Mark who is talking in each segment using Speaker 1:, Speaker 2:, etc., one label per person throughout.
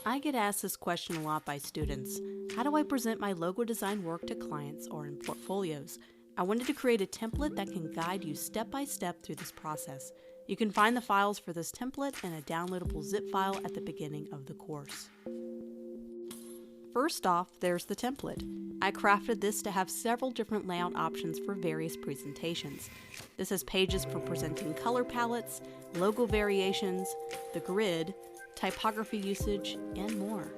Speaker 1: I get asked this question a lot by students. How do I present my logo design work to clients or in portfolios? I wanted to create a template that can guide you step by step through this process. You can find the files for this template in a downloadable zip file at the beginning of the course. First off, there's the template. I crafted this to have several different layout options for various presentations. This has pages for presenting color palettes, logo variations, the grid, typography usage, and more.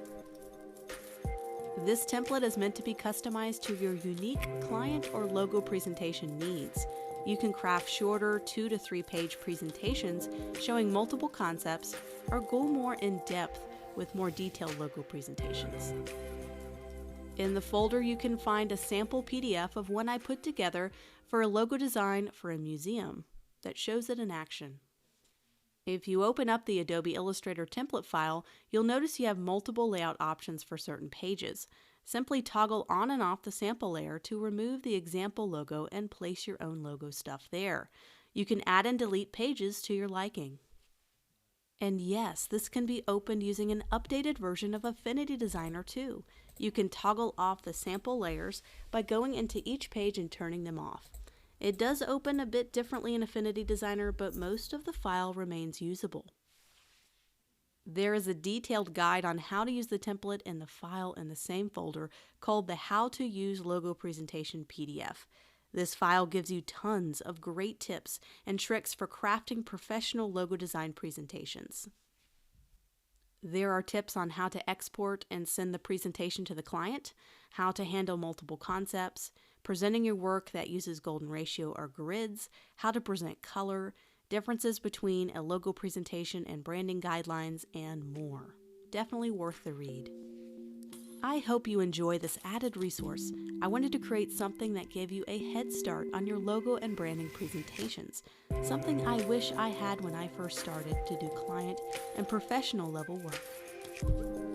Speaker 1: This template is meant to be customized to your unique client or logo presentation needs. You can craft shorter 2 to 3 page presentations showing multiple concepts, or go more in depth with more detailed logo presentations. In the folder, you can find a sample PDF of one I put together for a logo design for a museum that shows it in action. If you open up the Adobe Illustrator template file, you'll notice you have multiple layout options for certain pages. Simply toggle on and off the sample layer to remove the example logo and place your own logo stuff there. You can add and delete pages to your liking. And yes, this can be opened using an updated version of Affinity Designer too. You can toggle off the sample layers by going into each page and turning them off. It does open a bit differently in Affinity Designer, but most of the file remains usable. There is a detailed guide on how to use the template in the file in the same folder called the How to Use Logo Presentation PDF. This file gives you tons of great tips and tricks for crafting professional logo design presentations. There are tips on how to export and send the presentation to the client, how to handle multiple concepts, presenting your work that uses golden ratio or grids, how to present color, differences between a logo presentation and branding guidelines, and more. Definitely worth the read. I hope you enjoy this added resource. I wanted to create something that gave you a head start on your logo and branding presentations, something I wish I had when I first started to do client and professional level work.